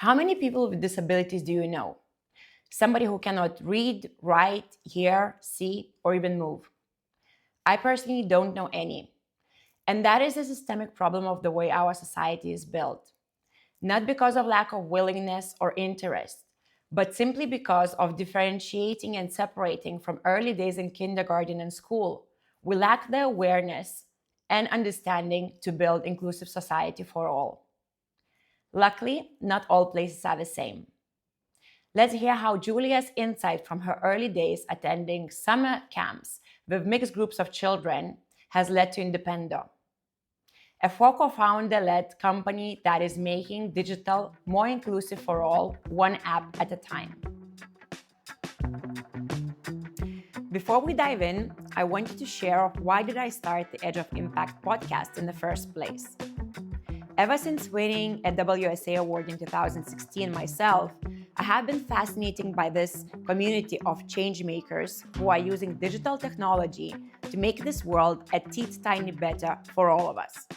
How many people with disabilities do you know? Somebody who cannot read, write, hear, see, or even move. I personally don't know any. And that is a systemic problem of the way our society is built. Not because of lack of willingness or interest, but simply because of differentiating and separating from early days in kindergarten and school. We lack the awareness and understanding to build inclusive society for all. Luckily, not all places are the same. Let's hear how Julia's insight from her early days attending summer camps with mixed groups of children has led to Independo, a co-founder led company that is making digital more inclusive for all, one app at a time. Before we dive in, I wanted to share why did I start the Edge of Impact podcast in the first place. Ever since winning a WSA award in 2016 myself, I have been fascinated by this community of change makers who are using digital technology to make this world a teeny tiny better for all of us.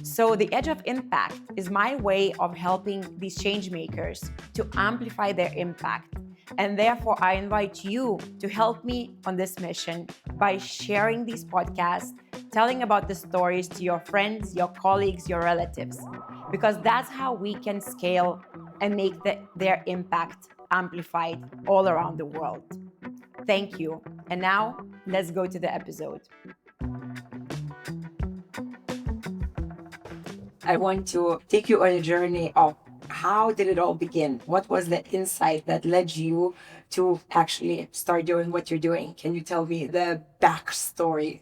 So the Edge of Impact is my way of helping these change makers to amplify their impact. And therefore, I invite you to help me on this mission by sharing these podcasts, telling about the stories to your friends, your colleagues, your relatives, because that's how we can scale and make their impact amplified all around the world. Thank you. And now, let's go to the episode. I want to take you on a journey of how did it all begin? What was the insight that led you to actually start doing what you're doing? Can you tell me the backstory?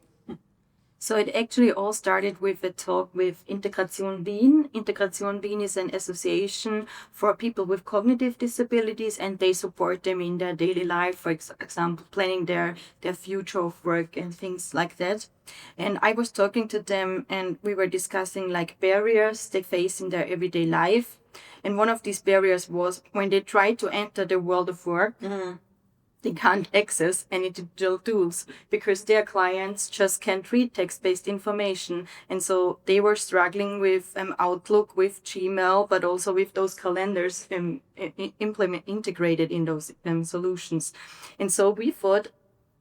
So it actually all started with a talk with Integration Wien. Integration Wien is an association for people with cognitive disabilities, and they support them in their daily life, for example, planning their future of work and things like that. And I was talking to them and we were discussing like barriers they face in their everyday life. And one of these barriers was when they try to enter the world of work, they can't access any digital tools because their clients just can't read text-based information. And so they were struggling with Outlook, with Gmail, but also with those calendars integrated in those solutions. And so we thought,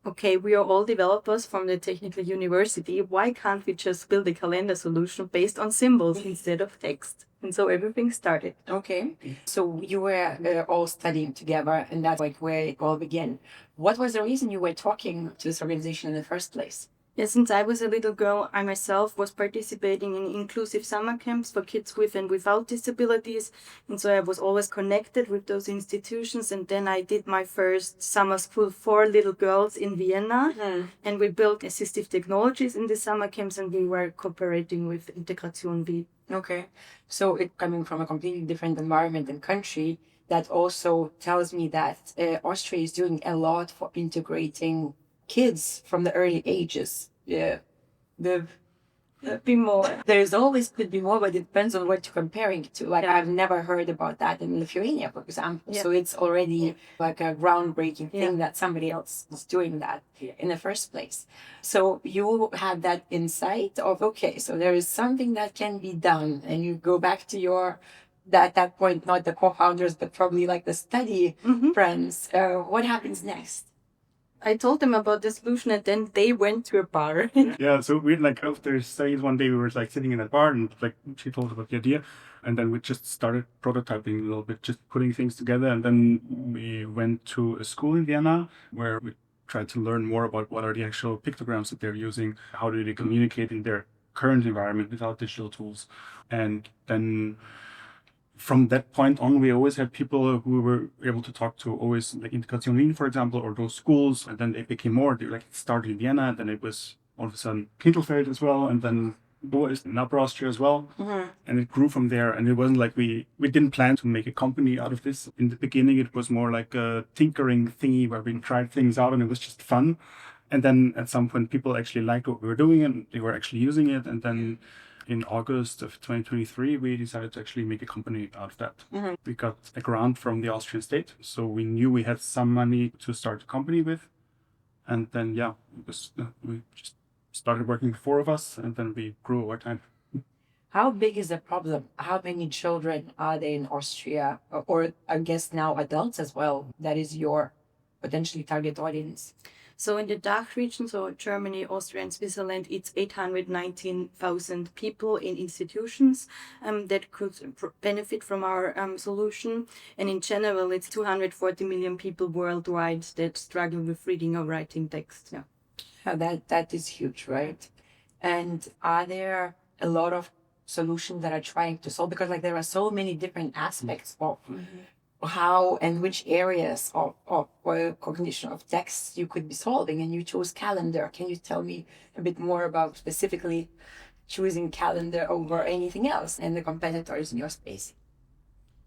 okay, we are all developers from the technical university. Why can't we just build a calendar solution based on symbols instead of text? And so everything started. Okay. So you were all studying together, and that's like where it all began. What was the reason you were talking to this organization in the first place? Yeah, since I was a little girl, I myself was participating in inclusive summer camps for kids with and without disabilities. And so I was always connected with those institutions. And then I did my first summer school for little girls in Vienna. And we built assistive technologies in the summer camps, and we were cooperating with Integration Wien. Okay. So it coming from a completely different environment and country, that also tells me that Austria is doing a lot for integrating kids from the early ages. Yeah. Could be more. There's always could be more, but it depends on what you're comparing it to. Like I've never heard about that in Lithuania, for example. Yeah. So it's already like a groundbreaking thing that somebody else is doing that in the first place. So you had that insight of, okay, so there is something that can be done, and you go back to your that point, not the co-founders, but probably like the study friends. What happens next? I told them about the solution, and then they went to a bar. Yeah, so we like after studies one day we were like sitting in a bar and like she told us about the idea, and then we just started prototyping a little bit, just putting things together, and then we went to a school in Vienna where we tried to learn more about what are the actual pictograms that they're using, how do they communicate in their current environment without digital tools, and then from that point on, we always had people who were able to talk to, always like Integration Wien, for example, or those schools. And then they became more. They like started in Vienna, and then it was all of a sudden Kintelfeld as well, and then Boas in Upper Austria as well. And it grew from there. And it wasn't like we didn't plan to make a company out of this. In the beginning, it was more like a tinkering thingy where we tried things out and it was just fun. And then at some point, people actually liked what we were doing and they were actually using it. And then in August of 2023, we decided to actually make a company out of that. We got a grant from the Austrian state, so we knew we had some money to start a company with. And then, it was, we just started working, 4 of us, and then we grew over time. How big is the problem? How many children are there in Austria, or I guess now adults as well? That is your potentially target audience. So in the DACH region, so Germany, Austria, and Switzerland, it's 819,000 people in institutions that could benefit from our solution. And in general, it's 240 million people worldwide that struggle with reading or writing text. Yeah. That is huge, right? And are there a lot of solutions that are trying to solve? Because like there are so many different aspects of how and which areas of cognition of text you could be solving, and you chose calendar. Can you tell me a bit more about specifically choosing calendar over anything else and the competitors in your space?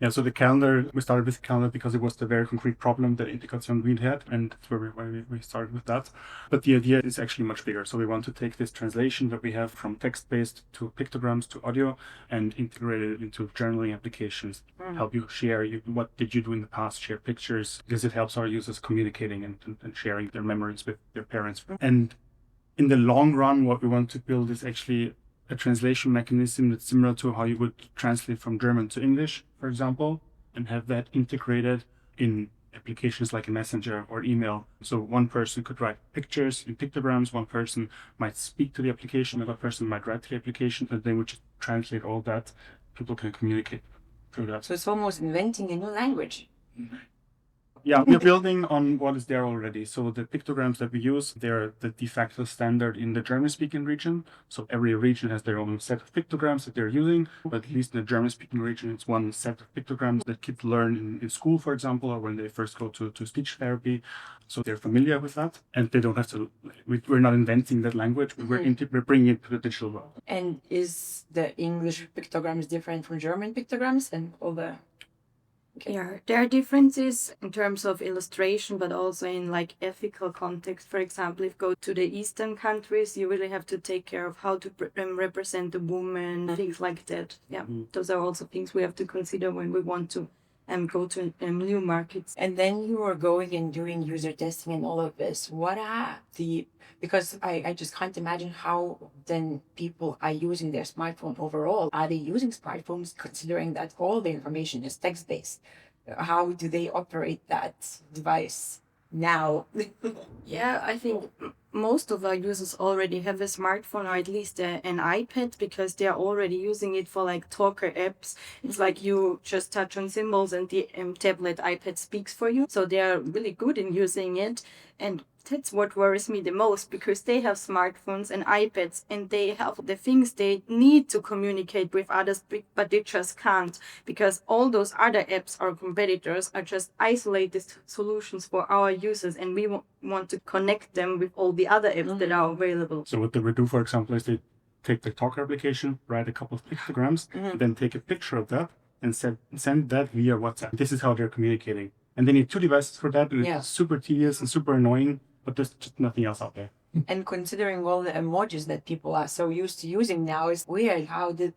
Yeah, so the calendar, we started with calendar because it was the very concrete problem that Integration Wien had, and that's where we started with that. But the idea is actually much bigger. So we want to take this translation that we have from text-based to pictograms to audio and integrate it into journaling applications, help you share what did you do in the past, share pictures, because it helps our users communicating and sharing their memories with their parents. And in the long run, what we want to build is actually a translation mechanism that's similar to how you would translate from German to English, for example, and have that integrated in applications like a messenger or email. So one person could write pictures in pictograms, one person might speak to the application, another person might write to the application, and then we just translate all that. People can communicate through that. So it's almost inventing a new language. Yeah, we're building on what is there already. So the pictograms that we use, they're the de facto standard in the German-speaking region. So every region has their own set of pictograms that they're using, but at least in the German-speaking region, it's one set of pictograms that kids learn in school, for example, or when they first go to speech therapy. So they're familiar with that, and they don't have to, we're not inventing that language, we're bringing it to the digital world. And is the English pictograms different from German pictograms and all the... Okay. Yeah, there are differences in terms of illustration, but also in like ethical context. For example, if you go to the Eastern countries, you really have to take care of how to represent the woman, things like that. Yeah, those are also things we have to consider when we want to go to new markets. And then you are going and doing user testing and all of this. What are because I just can't imagine how then people are using their smartphone overall. Are they using smartphones considering that all the information is text-based? How do they operate that device now? Yeah, I think most of our users already have a smartphone or at least an iPad because they are already using it for like talker apps. It's like you just touch on symbols and the tablet iPad speaks for you. So they are really good in using it. And that's what worries me the most because they have smartphones and iPads and they have the things they need to communicate with others, but they just can't because all those other apps or competitors are just isolated solutions for our users and we want to connect them with all the other apps that are available. So what they would do, for example, is they take the Talker application, write a couple of pictograms, then take a picture of that and send that via WhatsApp. This is how they're communicating. And they need two devices for that, and it's super tedious and super annoying, but there's just nothing else out there. And considering all the emojis that people are so used to using now, it's weird how did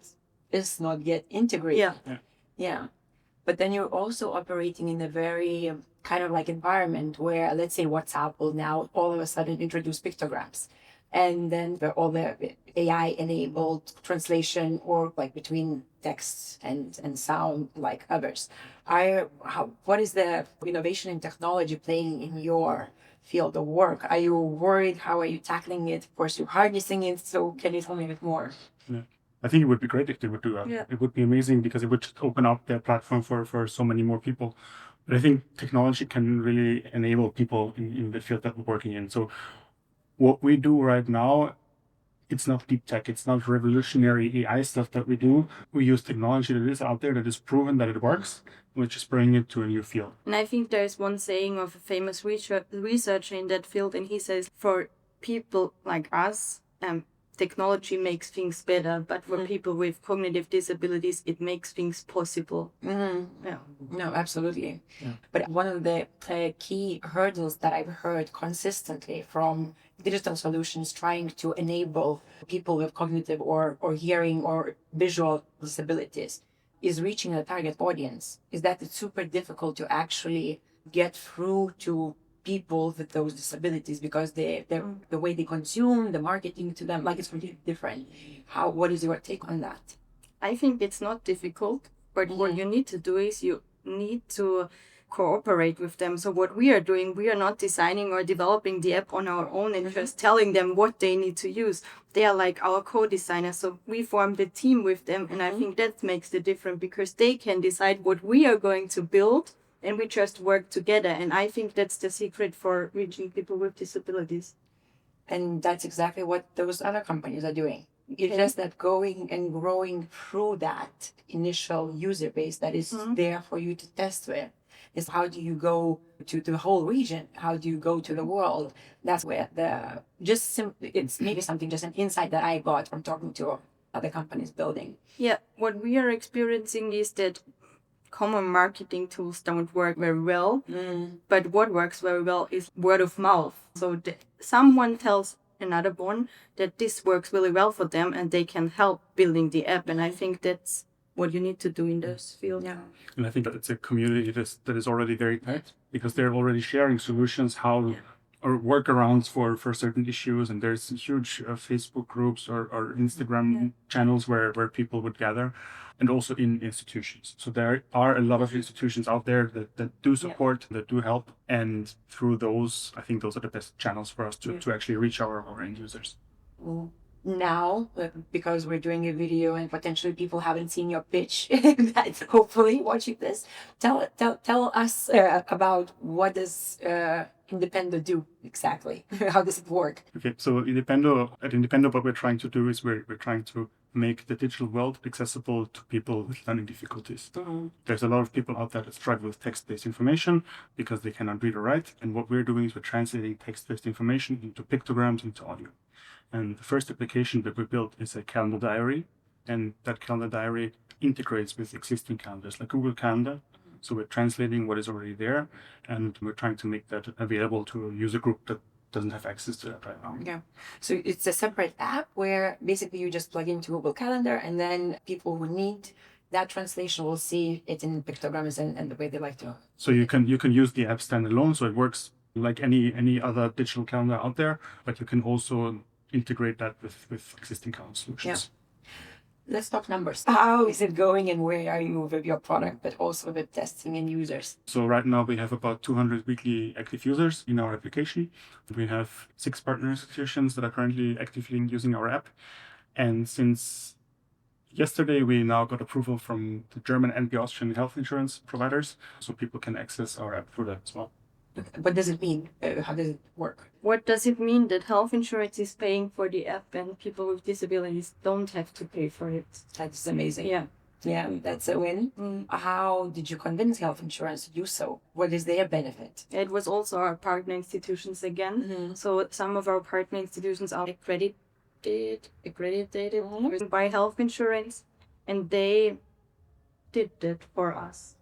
this not get integrated? Yeah. But then you're also operating in a very kind of like environment where, let's say, WhatsApp will now all of a sudden introduce pictograms. And then all the AI-enabled translation or like between text and sound like others. What is the innovation in technology playing in your field of work? Are you worried? How are you tackling it? Of course, you're harnessing it. So can you tell me a bit more? Yeah. I think it would be great if they would do that. Yeah. It would be amazing because it would just open up their platform for so many more people. But I think technology can really enable people in the field that we're working in. So what we do right now, it's not deep tech, it's not revolutionary AI stuff that we do. We use technology that is out there, that is proven that it works. We're just bringing it to a new field. And I think there's one saying of a famous researcher in that field, and he says, for people like us, technology makes things better, but for people with cognitive disabilities, it makes things possible. Yeah. No, absolutely. Yeah. But one of the key hurdles that I've heard consistently from digital solutions trying to enable people with cognitive or hearing or visual disabilities is reaching a target audience, is that it's super difficult to actually get through to people with those disabilities because the way they consume the marketing to them, like, it's completely different. What is your take on that? I think it's not difficult, but what you need to do is you need to cooperate with them. So what we are doing, we are not designing or developing the app on our own and just telling them what they need to use. They are like our co-designers. So we formed a team with them, and I think that makes the difference because they can decide what we are going to build and we just work together. And I think that's the secret for reaching people with disabilities. And that's exactly what those other companies are doing. It's just that going and growing through that initial user base that is there for you to test with. Is how do you go to the whole region? How do you go to the world? That's where it's maybe something, just an insight that I got from talking to other companies building. Yeah, what we are experiencing is that common marketing tools don't work very well, but what works very well is word of mouth. So someone tells another one that this works really well for them and they can help building the app. And I think that's what you need to do in this field. Yeah. And I think that it's a community that is already very tight because they're already sharing solutions, how or workarounds for certain issues. And there's huge Facebook groups or Instagram channels where people would gather, and also in institutions. So there are a lot of institutions out there that do support, that do help. And through those, I think those are the best channels for us to actually reach our end users. Now, because we're doing a video and potentially people haven't seen your pitch, that's hopefully watching this, tell us about what does Independo do exactly? How does it work? Okay, so at Independo, what we're trying to do is we're trying to make the digital world accessible to people with learning difficulties. There's a lot of people out there that struggle with text-based information because they cannot read or write. And what we're doing is we're translating text-based information into pictograms, into audio. And the first application that we built is a calendar diary. And that calendar diary integrates with existing calendars like Google Calendar. So we're translating what is already there, and we're trying to make that available to a user group that doesn't have access to that right now. Yeah. So it's a separate app where basically you just plug into Google Calendar, and then people who need that translation will see it in pictograms and the way they like to. So you can use the app standalone, so it works like any other digital calendar out there, but you can also integrate that with existing calendar solutions. Yeah. Let's talk numbers. How is it going and where are you with your product, but also with testing and users? So right now we have about 200 weekly active users in our application. We have 6 partner institutions that are currently actively using our app. And since yesterday, we now got approval from the German and the Austrian health insurance providers, so people can access our app through that as well. What does it mean? How does it work? What does it mean that health insurance is paying for the app and people with disabilities don't have to pay for it? That's amazing. Yeah. Yeah, that's a win. How did you convince health insurance to do so? What is their benefit? It was also our partner institutions again. So some of our partner institutions are accredited by health insurance, and they did that for us.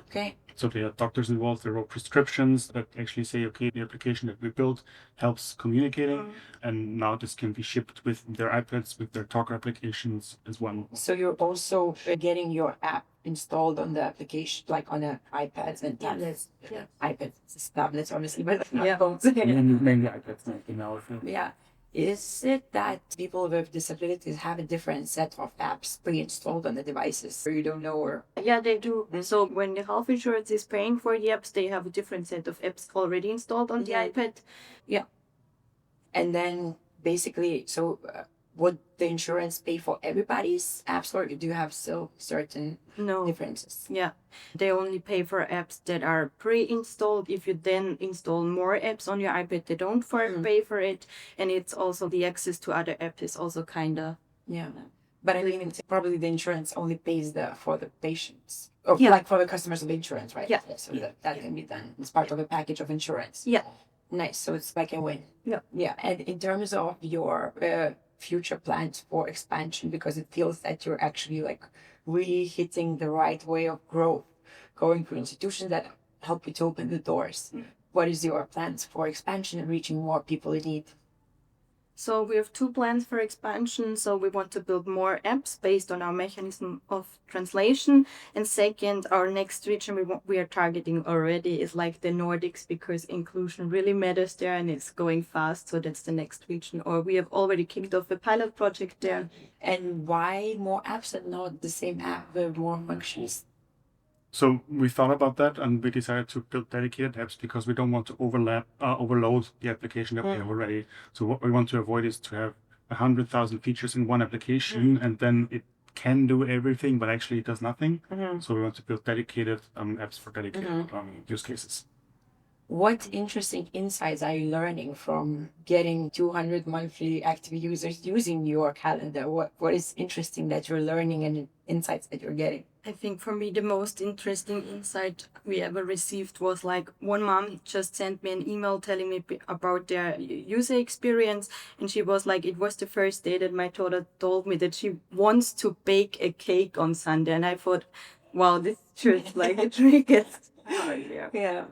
Okay. So they have doctors involved, there are prescriptions that actually say, okay, the application that we built helps communicating, and now this can be shipped with their iPads, with their talker applications as well. So you're also getting your app installed on the application, like on the iPads and tablets. Yeah. iPads, tablets, obviously, but not Yeah. phones. Mainly iPads now. Yeah. Is it that people with disabilities have a different set of apps pre-installed on the devices, or you don't know, or? Yeah, they do. So when the health insurance is paying for the apps, they have a different set of apps already installed on the iPad. Yeah. And then basically, so would the insurance pay for everybody's apps, or do you have still certain differences? Yeah, they only pay for apps that are pre-installed. If you then install more apps on your iPad, they don't pay for it. And it's also the access to other apps is also kind of... Yeah. But I mean, it's probably the insurance only pays for the patients, or Yeah. like for the customers of insurance, right? Yeah. So that can be done. It's part of a package of insurance. Yeah. Nice. So it's like a win. Yeah. Yeah. And in terms of your future plans for expansion, because it feels that you're actually like really hitting the right way of growth, going to institutions that help you to open the doors. What is your plans for expansion and reaching more people in need? So we have two plans for expansion. So we want to build more apps based on our mechanism of translation. And second, our next region we are targeting already is like the Nordics, because inclusion really matters there and it's going fast. So that's the next region. Or we have already kicked off a pilot project there. And why more apps and not the same app with more functions? So we thought about that and we decided to build dedicated apps because we don't want to overload the application that we have already. So what we want to avoid is to have 100,000 features in one application and then it can do everything, but actually it does nothing. So we want to build dedicated apps for dedicated use cases. What interesting insights are you learning from getting 200 monthly active users using your calendar? What is interesting that you're learning and insights that you're getting? I think for me, the most interesting insight we ever received was like one mom just sent me an email telling me about their user experience. And she was like, it was the first day that my daughter told me that she wants to bake a cake on Sunday. And I thought, wow, this is just like a trick. Yeah,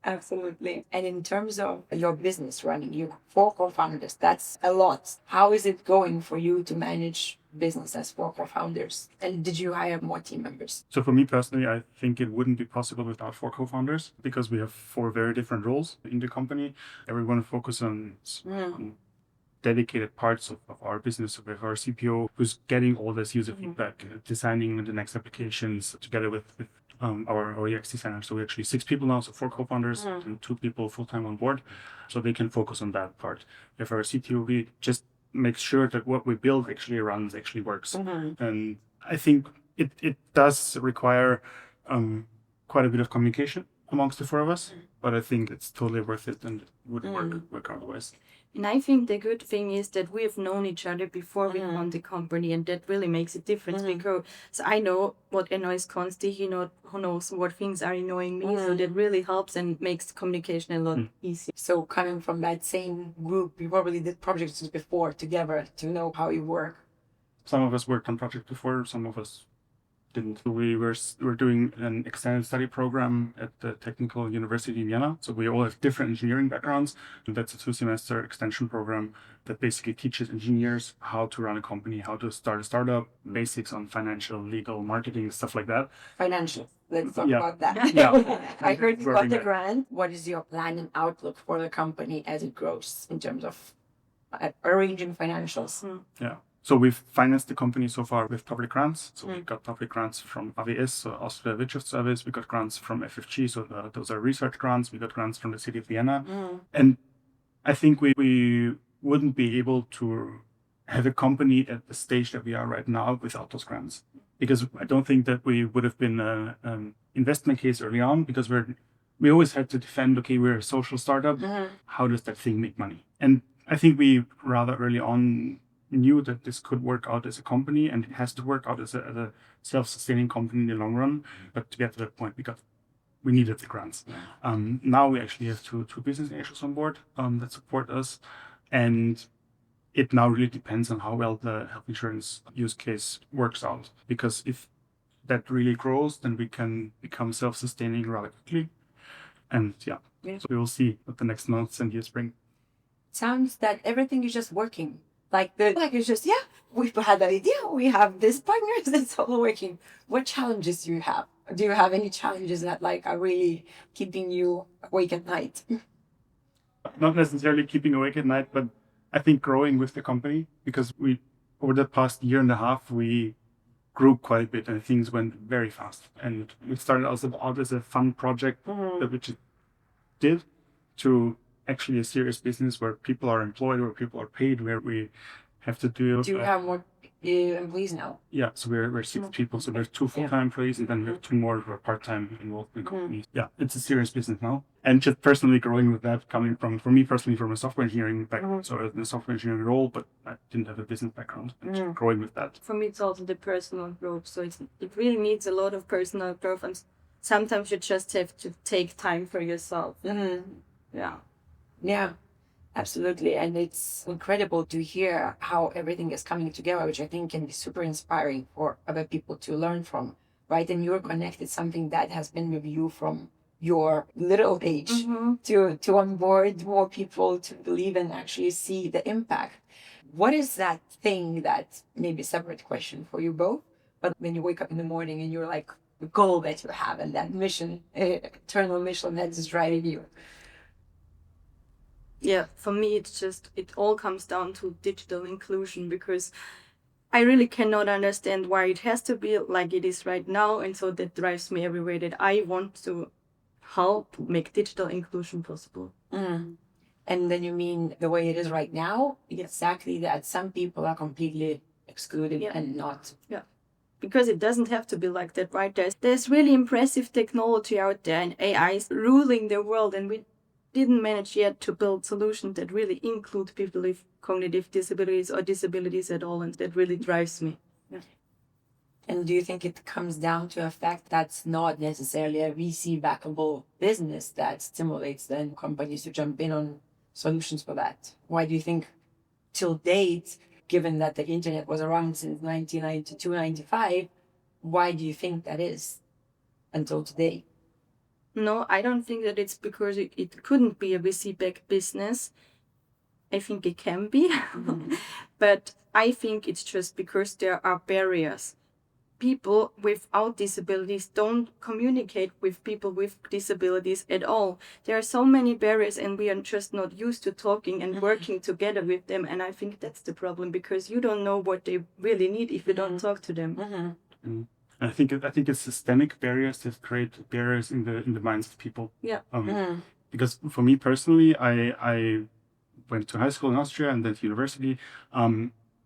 absolutely. And in terms of your business running, you 4 co-founders, that's a lot. How is it going for you to manage business as 4 co-founders? And did you hire more team members? So for me personally, I think it wouldn't be possible without 4 co-founders because we have 4 very different roles in the company. Everyone focus on dedicated parts of our business. So we have our CPO who's getting all this user feedback, designing the next applications together with our UX designer. So we're actually 6 people now, so 4 co-founders and 2 people full-time on board. So they can focus on that part. If our CTO, we just make sure that what we build actually runs, actually works. And I think it does require quite a bit of communication amongst the 4 of us, but I think it's totally worth it and it wouldn't work otherwise. And I think the good thing is that we have known each other before we found the company, and that really makes a difference because I know what annoys Konsti, who knows what things are annoying me, so that really helps and makes communication a lot easier. So coming from that same group, you probably did projects before together to know how you work. Some of us worked on projects before, some of us didn't. We were doing an extended study program at the Technical University in Vienna. So we all have different engineering backgrounds. And that's a 2-semester extension program that basically teaches engineers how to run a company, how to start a startup, basics on financial, legal, marketing, stuff like that. Financial. Let's talk about that. I heard you got the grant. What is your plan and outlook for the company as it grows in terms of arranging financials? So we've financed the company so far with public grants. So we got public grants from AWS, so Austria Wirtschaftsservice. We got grants from FFG, so those are research grants. We got grants from the city of Vienna. And I think we wouldn't be able to have a company at the stage that we are right now without those grants. Because I don't think that we would have been an investment case early on, because we always had to defend, okay, we're a social startup. How does that thing make money? And I think we rather early on knew that this could work out as a company, and it has to work out as a self-sustaining company in the long run. But to get to that point, we needed the grants. Now we actually have two business angels on board that support us, and it now really depends on how well the health insurance use case works out. Because if that really grows, then we can become self-sustaining rather quickly. And so we will see what the next months and years bring. Sounds that everything is just working. Like it's just, we've had the idea, we have this partners, it's all working. What challenges do you have? Do you have any challenges that are really keeping you awake at night? Not necessarily keeping awake at night, but I think growing with the company, because over the past year and a half, we grew quite a bit and things went very fast. And we started out as a fun project that we just did to actually a serious business where people are employed, where people are paid, where we have to do. Do you have more employees now? Yeah, so we're 6 people. So there's 2 full-time employees, and then we have 2 more who are part-time involved in companies. Yeah, it's a serious business now. And just personally growing with that, coming from, for me personally, from a software engineering background, so in a software engineering role, but I didn't have a business background, and growing with that. For me, it's also the personal growth. So it really needs a lot of personal growth, and sometimes you just have to take time for yourself. Yeah, absolutely. And it's incredible to hear how everything is coming together, which I think can be super inspiring for other people to learn from, right? And you're connected, something that has been with you from your little age to onboard more people to believe and actually see the impact. What is that thing that maybe a separate question for you both, but when you wake up in the morning and you're like the goal that you have and that mission, eternal mission that is driving you? Yeah, for me, it all comes down to digital inclusion, because I really cannot understand why it has to be like it is right now. And so that drives me everywhere, that I want to help make digital inclusion possible. And then you mean the way it is right now? Exactly that some people are completely excluded and not. Yeah. Because it doesn't have to be like that, right? There's really impressive technology out there, and AI is ruling the world, and we didn't manage yet to build solutions that really include people with cognitive disabilities or disabilities at all, and that really drives me. And do you think it comes down to a fact that's not necessarily a VC backable business that stimulates then companies to jump in on solutions for that? Why do you think till date, given that the internet was around since 1992, 95, why do you think that is until today? No, I don't think that it's because it couldn't be a VC-backed business. I think it can be. But I think it's just because there are barriers. People without disabilities don't communicate with people with disabilities at all. There are so many barriers, and we are just not used to talking and working together with them. And I think that's the problem, because you don't know what they really need if you don't talk to them. I think it's systemic barriers that create barriers in the minds of people. Yeah. Because for me personally, I went to high school in Austria and then to university,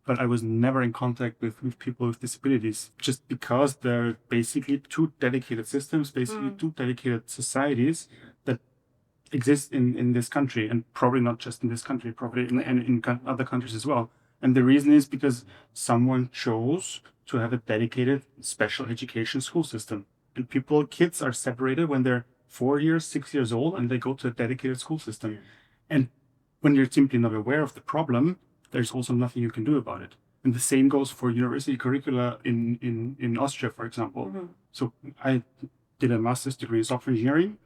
but I was never in contact with people with disabilities, just because they're basically two dedicated systems, two dedicated societies that exist in this country, and probably not just in this country, probably in other countries as well. And the reason is because someone chose to have a dedicated special education school system. And kids are separated when they're 4 years, 6 years old, and they go to a dedicated school system. And when you're simply not aware of the problem, there's also nothing you can do about it. And the same goes for university curricula in Austria, for example. So I did a master's degree in software engineering,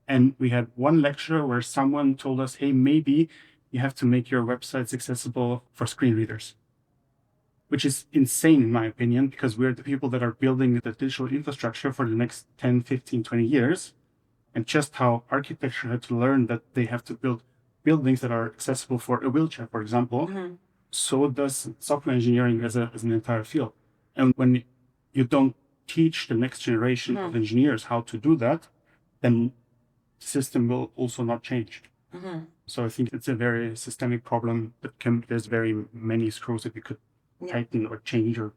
and we had one lecture where someone told us, hey, maybe you have to make your websites accessible for screen readers, which is insane in my opinion, because we're the people that are building the digital infrastructure for the next 10, 15, 20 years. And just how architecture had to learn that they have to build buildings that are accessible for a wheelchair, for example, so does software engineering as an entire field. And when you don't teach the next generation of engineers how to do that, then the system will also not change. So I think it's a very systemic problem that there's very many screws that we could tighten or change or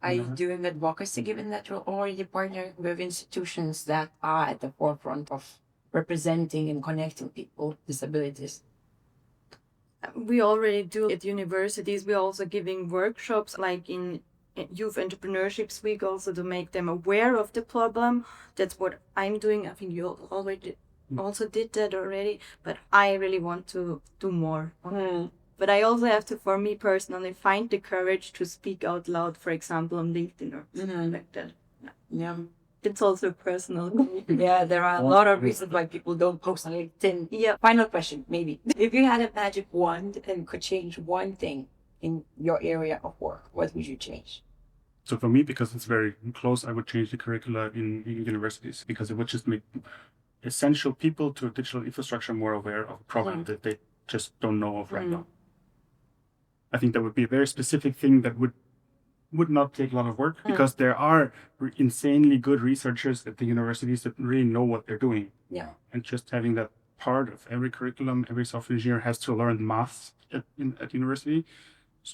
Are you doing advocacy, given that you're already partnering with institutions that are at the forefront of representing and connecting people with disabilities? We already do at universities. We're also giving workshops, like in Youth Entrepreneurships Week, also to make them aware of the problem. That's what I'm doing. I think you already also did that already, but I really want to do more. But I also have to, for me personally, find the courage to speak out loud, for example, on LinkedIn or something like that. Yeah. It's also personal. Yeah, there are a lot of reasons why people don't post on LinkedIn. Yeah. Final question, maybe. If you had a magic wand and could change one thing in your area of work, what would you change? So for me, because it's very close, I would change the curricula in universities, because it would just make essential people to digital infrastructure more aware of a problem that they just don't know of right now. I think that would be a very specific thing that would not take a lot of work, because there are insanely good researchers at the universities that really know what they're doing. Yeah. And just having that part of every curriculum, every software engineer has to learn math at university.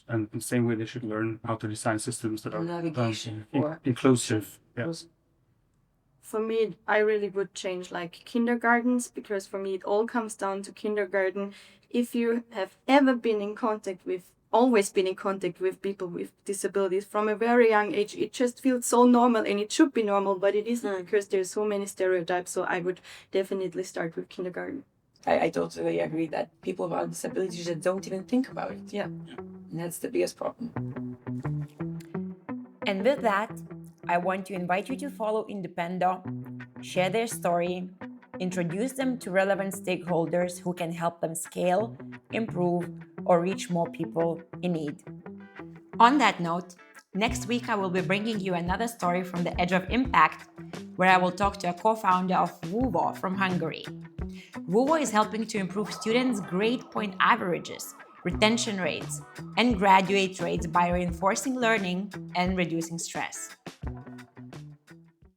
And in the same way, they should learn how to design systems that are Navigation inclusive. Yeah. For me, I really would change like kindergartens, because for me, it all comes down to kindergarten. If you have ever been in contact with, always been in contact with people with disabilities from a very young age, it just feels so normal, and it should be normal, but it isn't, because there's so many stereotypes. So I would definitely start with kindergarten. I totally agree that people without disabilities just don't even think about it. Yeah. And that's the biggest problem. And with that, I want to invite you to follow Independo, share their story, introduce them to relevant stakeholders who can help them scale, improve, or reach more people in need. On that note, next week I will be bringing you another story from the Edge of Impact, where I will talk to a co-founder of Vuvo from Hungary. Vuvo is helping to improve students' grade point averages, retention rates, and graduate rates by reinforcing learning and reducing stress.